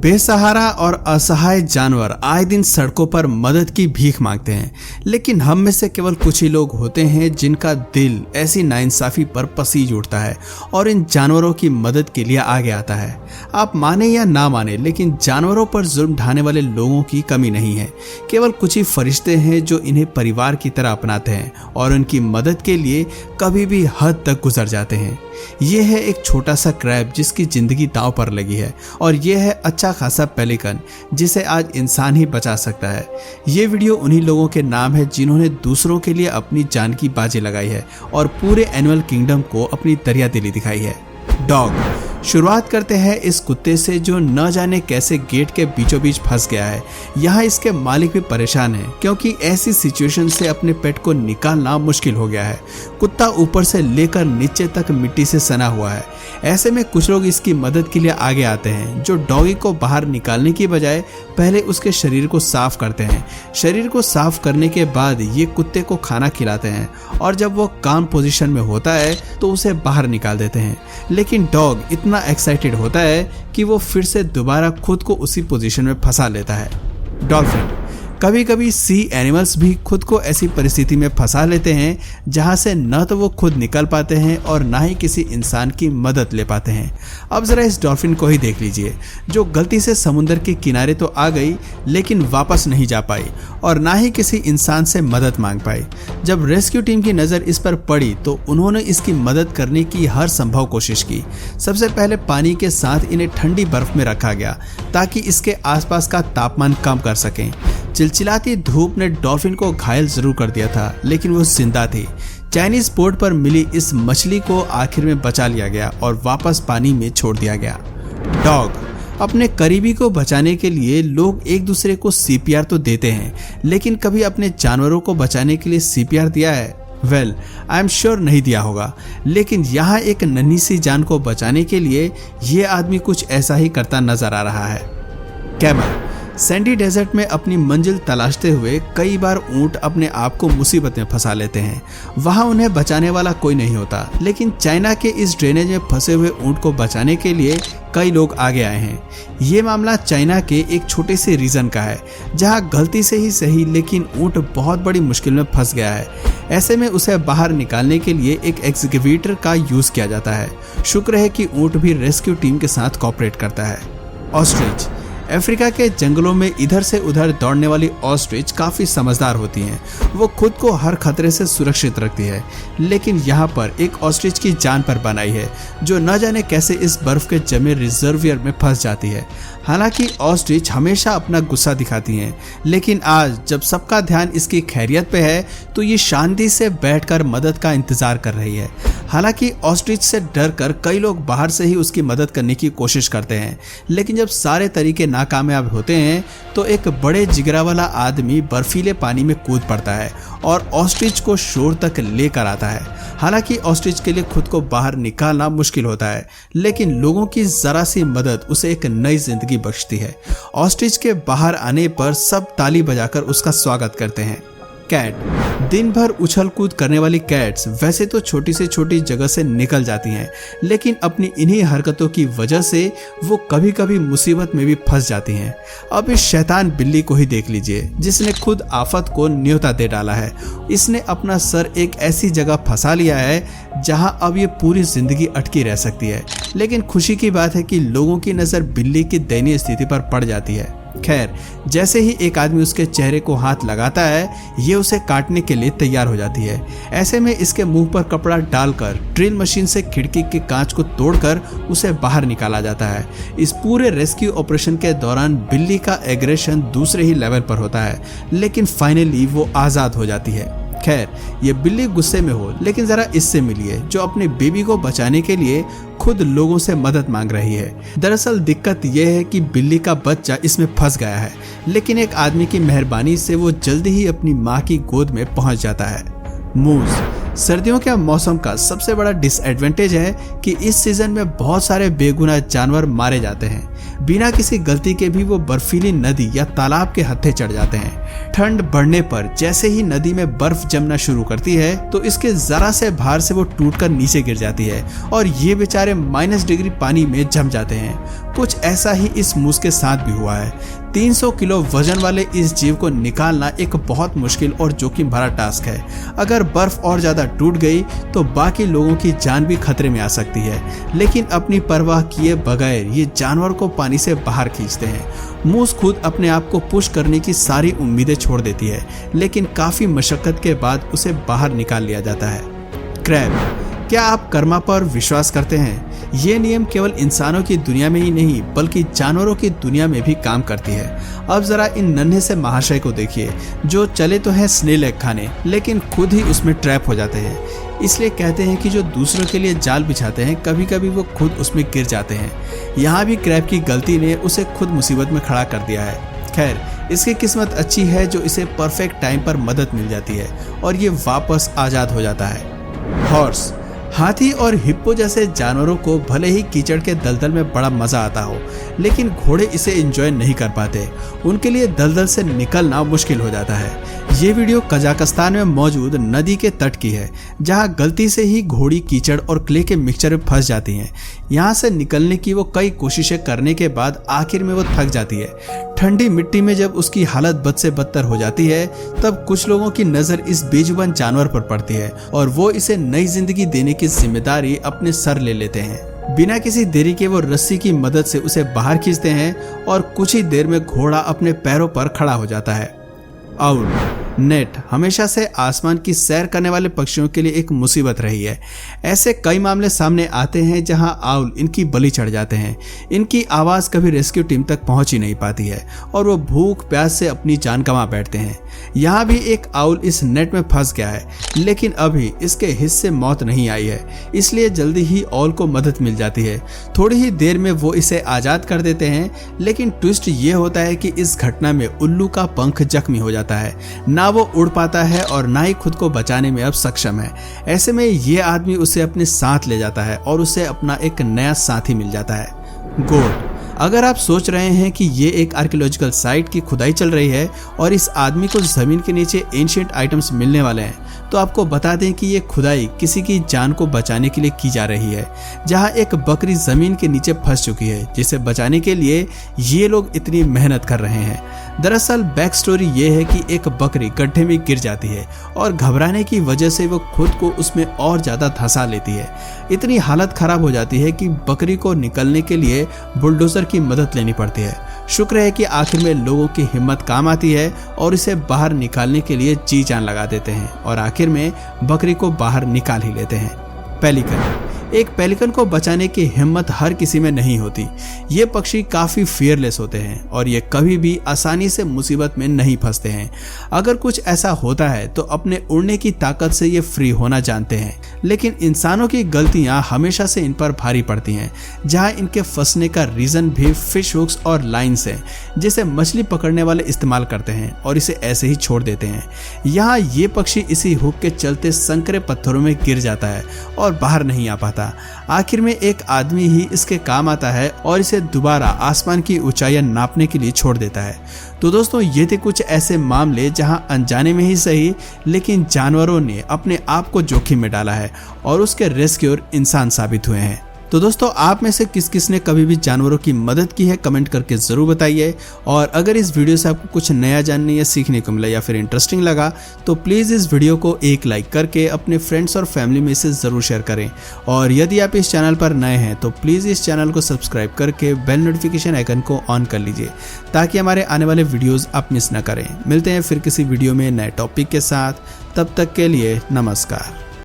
बेसहारा और असहाय जानवर आए दिन सड़कों पर मदद की भीख मांगते हैं, लेकिन हम में से केवल कुछ ही लोग होते हैं जिनका दिल ऐसी नाइंसाफी पर पसीज उठता है और इन जानवरों की मदद के लिए आगे आता है। आप माने या ना माने, लेकिन जानवरों पर जुल्म ढाने वाले लोगों की कमी नहीं है। केवल कुछ ही फरिश्ते हैं जो इन्हें परिवार की तरह अपनाते हैं और उनकी मदद के लिए कभी भी हद तक गुजर जाते हैं। ये है एक छोटा सा क्रैब जिसकी जिंदगी दांव पर लगी है, और ये है अच्छा खासा पेलिकन जिसे आज इंसान ही बचा सकता है। ये वीडियो उन्हीं लोगों के नाम है जिन्होंने दूसरों के लिए अपनी जान की बाजी लगाई है और पूरे एनिमल किंगडम को अपनी दरियादिली दिखाई है। डॉग। शुरुआत करते हैं इस कुत्ते से जो न जाने कैसे गेट के बीचों बीच फंस गया है। यहाँ इसके मालिक भी परेशान है क्योंकि ऐसी सिचुएशन से अपने पेट को निकालना मुश्किल हो गया है। कुत्ता ऊपर से लेकर नीचे तक मिट्टी से सना हुआ है। ऐसे में कुछ लोग इसकी मदद के लिए आगे आते हैं, जो डॉगी को बाहर निकालने की बजाय पहले उसके शरीर को साफ करते हैं। शरीर को साफ करने के बाद ये कुत्ते को खाना खिलाते हैं और जब वो काम पोजीशन में होता है तो उसे बाहर निकाल देते हैं। लेकिन डॉग इतना एक्साइटेड होता है कि वो फिर से दोबारा खुद को उसी पोजीशन में फंसा लेता है। डॉल्फिन। कभी कभी सी एनिमल्स भी खुद को ऐसी परिस्थिति में फंसा लेते हैं जहां से न तो वो खुद निकल पाते हैं और ना ही किसी इंसान की मदद ले पाते हैं। अब जरा इस डॉल्फिन को ही देख लीजिए, जो गलती से समुद्र के किनारे तो आ गई लेकिन वापस नहीं जा पाई और ना ही किसी इंसान से मदद मांग पाई। जब रेस्क्यू टीम की नज़र इस पर पड़ी तो उन्होंने इसकी मदद करने की हर संभव कोशिश की। सबसे पहले पानी के साथ इन्हें ठंडी बर्फ में रखा गया ताकि इसके आसपास का तापमान कम कर सकें। चिलचिलाती धूप ने डॉल्फिन को घायल जरूर कर दिया था, लेकिन वो जिंदा थी। चाइनीज पोर्ट पर मिली इस मछली को आखिर में बचा लिया गया और वापस पानी में छोड़ दिया गया। डॉग। अपने करीबी को बचाने के लिए लोग एक दूसरे को सीपीआर तो देते हैं, लेकिन कभी अपने जानवरों को बचाने के लिए सीपीआर दिया है? वेल, आई एम श्योर नहीं दिया होगा। लेकिन यहाँ एक नन्ही सी जान को बचाने के लिए ये आदमी कुछ ऐसा ही करता नजर आ रहा है। कैमल। सैंडी डेजर्ट में अपनी मंजिल तलाशते हुए कई बार ऊंट अपने आप को मुसीबत में फंसा लेते हैं। वहां उन्हें बचाने वाला कोई नहीं होता, लेकिन चाइना के इस ड्रेनेज में फंसे हुए ऊंट को बचाने के लिए कई लोग आगे आए हैं। ये मामला चाइना के एक छोटे से रीजन का है जहां गलती से ही सही लेकिन ऊंट बहुत बड़ी मुश्किल में फंस गया है। ऐसे में उसे बाहर निकालने के लिए एक एक्सकेवेटर का यूज किया जाता है। शुक्र है कि ऊंट भी रेस्क्यू टीम के साथ कोऑपरेट करता है। ऑस्ट्रिच। अफ्रीका के जंगलों में इधर से उधर दौड़ने वाली ऑस्ट्रिच काफी समझदार होती हैं। वो खुद को हर खतरे से सुरक्षित रखती है, लेकिन यहाँ पर एक ऑस्ट्रिच की जान पर बनाई है जो न जाने कैसे इस बर्फ के जमे रिजर्वियर में फंस जाती है। हालांकि ऑस्ट्रिच हमेशा अपना गुस्सा दिखाती हैं, लेकिन आज जब सबका ध्यान इसकी खैरियत पे है तो ये शांति से बैठकर मदद का इंतजार कर रही है। हालांकि ऑस्ट्रिच से डरकर कई लोग बाहर से ही उसकी मदद करने की कोशिश करते हैं, लेकिन जब सारे तरीके नाकामयाब होते हैं तो एक बड़े जिगरा वाला आदमी बर्फीले पानी में कूद पड़ता है और ऑस्ट्रिच को शोर तक लेकर आता है। हालांकि ऑस्ट्रिच के लिए खुद को बाहर निकालना मुश्किल होता है, लेकिन लोगों की जरा सी मदद उसे एक नई जिंदगी बख्शती है। ऑस्ट्रिच के बाहर आने पर सब ताली बजाकर उसका स्वागत करते हैं। कैट। दिन भर उछल कूद करने वाली कैट्स वैसे तो छोटी से छोटी जगह से निकल जाती हैं, लेकिन अपनी इन्हीं हरकतों की वजह से वो कभी कभी मुसीबत में भी फंस जाती हैं। अब इस शैतान बिल्ली को ही देख लीजिए, जिसने खुद आफत को न्योता दे डाला है। इसने अपना सर एक ऐसी जगह फंसा लिया है जहां अब ये पूरी जिंदगी अटकी रह सकती है। लेकिन खुशी की बात है कि लोगों की नजर बिल्ली की दयनीय स्थिति पर पड़ जाती है। खैर, जैसे ही एक आदमी उसके चेहरे को हाथ लगाता है, ये उसे काटने के लिए तैयार हो जाती है। ऐसे में इसके मुंह पर कपड़ा डालकर ड्रिल मशीन से खिड़की के कांच को तोड़कर उसे बाहर निकाला जाता है। इस पूरे रेस्क्यू ऑपरेशन के दौरान बिल्ली का एग्रेशन दूसरे ही लेवल पर होता है, लेकिन फाइनली वो आजाद हो जाती है। खैर, ये बिल्ली गुस्से में हो, लेकिन जरा इससे मिलिए जो अपने बेबी को बचाने के लिए खुद लोगों से मदद मांग रही है। दरअसल दिक्कत यह है कि बिल्ली का बच्चा इसमें फंस गया है, लेकिन एक आदमी की मेहरबानी से वो जल्दी ही अपनी माँ की गोद में पहुंच जाता है। मूस। सर्दियों के मौसम का सबसे बड़ा डिसएडवांटेज है कि इस सीजन में बहुत सारे बेगुनाह जानवर मारे जाते हैं। बिना किसी गलती के भी वो बर्फीली नदी या तालाब के हत्थे चढ़ जाते हैं। ठंड बढ़ने पर जैसे ही नदी में बर्फ जमना शुरू करती है तो इसके जरा से भार से वो टूटकर नीचे गिर जाती है और ये बेचारे -डिग्री पानी में जम जाते हैं। कुछ ऐसा ही इस मूस के साथ भी हुआ है। 300 किलो वजन वाले इस जीव को निकालना एक बहुत मुश्किल और जोखिम भरा टास्क है। अगर बर्फ और ज्यादा टूट गई तो बाकी लोगों की जान भी खतरे में आ सकती है, लेकिन अपनी परवाह किए बगैर ये जानवर को पानी से बाहर खींचते हैं। मूस खुद अपने आप को पुश करने की सारी उम्मीदें छोड़ देती है, लेकिन काफी मशक्कत के बाद उसे बाहर निकाल लिया जाता है। क्रैब, क्या आप कर्मा पर विश्वास करते हैं? ये नियम केवल इंसानों की दुनिया में ही नहीं बल्कि जानवरों की दुनिया में भी काम करती है। अब जरा इन नन्हे से महाशय को देखिए, जो चले तो हैं स्नेल एग खाने, लेकिन खुद ही उसमें ट्रैप हो जाते हैं। इसलिए कहते हैं कि जो दूसरों के लिए जाल बिछाते हैं कभी कभी वो खुद उसमें गिर जाते हैं। यहाँ भी क्रैब की गलती ने उसे खुद मुसीबत में खड़ा कर दिया है। खैर, इसकी किस्मत अच्छी है जो इसे परफेक्ट टाइम पर मदद मिल जाती है और ये वापस आजाद हो जाता है। हॉर्स, हाथी और हिप्पो जैसे जानवरों को भले ही कीचड़ के दलदल में बड़ा मजा आता हो, लेकिन घोड़े इसे एंजॉय नहीं कर पाते। उनके लिए दलदल से निकलना मुश्किल हो जाता है। ये वीडियो कजाकिस्तान में मौजूद नदी के तट की है, जहां गलती से ही घोड़ी कीचड़ और क्ले के मिक्सचर में फंस जाती हैं। यहाँ से निकलने की वो कई कोशिशें करने के बाद आखिर में वो थक जाती है। ठंडी मिट्टी में जब उसकी हालत बद से बदतर हो जाती है तब कुछ लोगों की नजर इस बेजुबान जानवर पर पड़ती है और वो इसे नई जिंदगी देने की जिम्मेदारी अपने सर ले लेते हैं। बिना किसी देरी के वो रस्सी की मदद से उसे बाहर खींचते हैं और कुछ ही देर में घोड़ा अपने पैरों पर खड़ा हो जाता है। आउल, नेट हमेशा से आसमान की सैर करने वाले पक्षियों के लिए एक मुसीबत रही है। ऐसे कई मामले सामने आते हैं जहां आउल इनकी बलि चढ़ जाते हैं। इनकी आवाज कभी रेस्क्यू टीम तक पहुंच ही नहीं पाती है और वो भूख प्यास से अपनी जान गंवा बैठते हैं। यहाँ भी एक आउल इस नेट में फंस गया है, लेकिन अभी इसके हिस्से मौत नहीं आई है, इसलिए जल्दी ही आउल को मदद मिल जाती है। थोड़ी ही देर में वो इसे आजाद कर देते हैं, लेकिन ट्विस्ट ये होता है कि इस घटना में उल्लू का पंख जख्मी हो जाता है। ना वो उड़ पाता है और ना ही खुद को बचाने में अब सक्षम है। ऐसे में ये आदमी उसे अपने साथ ले जाता है और उसे अपना एक नया साथी मिल जाता है। गोट, अगर आप सोच रहे हैं कि ये एक आर्कियोलॉजिकल साइट की खुदाई चल रही है और इस आदमी को जमीन के नीचे एंशिएंट आइटम्स मिलने वाले हैं, तो आपको बता दें कि ये खुदाई किसी की जान को बचाने के लिए की जा रही है। जहां एक बकरी जमीन के नीचे फंस चुकी है, जिसे बचाने के लिए ये लोग इतनी मेहनत कर रहे हैं। दरअसल बैक स्टोरी ये है कि एक बकरी गड्ढे में गिर जाती है और घबराने की वजह से वो खुद को उसमें और ज्यादा धंसा लेती है। इतनी हालत खराब हो जाती है कि बकरी को निकलने के लिए बुलडोजर की मदद लेनी पड़ती है। शुक्र है कि आखिर में लोगों की हिम्मत काम आती है और इसे बाहर निकालने के लिए जी जान लगा देते हैं और आखिर में बकरी को बाहर निकाल ही लेते हैं। पेलिकन, एक पेलिकन को बचाने की हिम्मत हर किसी में नहीं होती। ये पक्षी काफी फियरलेस होते हैं और ये कभी भी आसानी से मुसीबत में नहीं फंसते हैं। अगर कुछ ऐसा होता है तो अपने उड़ने की ताकत से ये फ्री होना जानते हैं, लेकिन इंसानों की गलतियां हमेशा से इन पर भारी पड़ती हैं। जहां इनके फंसने का रीजन भी फिश हुक्स और लाइन्स है, जिसे मछली पकड़ने वाले इस्तेमाल करते हैं और इसे ऐसे ही छोड़ देते हैं। यहाँ ये पक्षी इसी हुक के चलते संकरे पत्थरों में गिर जाता है और बाहर नहीं आ पाता। आखिर में एक आदमी ही इसके काम आता है और इसे दोबारा आसमान की ऊंचाइयां नापने के लिए छोड़ देता है। तो दोस्तों, ये थे कुछ ऐसे मामले जहां अनजाने में ही सही, लेकिन जानवरों ने अपने आप को जोखिम में डाला है और उसके रेस्क्यूअर इंसान साबित हुए हैं। तो दोस्तों, आप में से किस किस ने कभी भी जानवरों की मदद की है, कमेंट करके जरूर बताइए। और अगर इस वीडियो से आपको कुछ नया जानने या सीखने को मिला या फिर इंटरेस्टिंग लगा तो प्लीज़ इस वीडियो को एक लाइक करके अपने फ्रेंड्स और फैमिली में इसे ज़रूर शेयर करें। और यदि आप इस चैनल पर नए हैं तो प्लीज़ इस चैनल को सब्सक्राइब करके बेल नोटिफिकेशन आइकन को ऑन कर लीजिए, ताकि हमारे आने वाले वीडियोज़ आप मिस न करें। मिलते हैं फिर किसी वीडियो में नए टॉपिक के साथ, तब तक के लिए नमस्कार।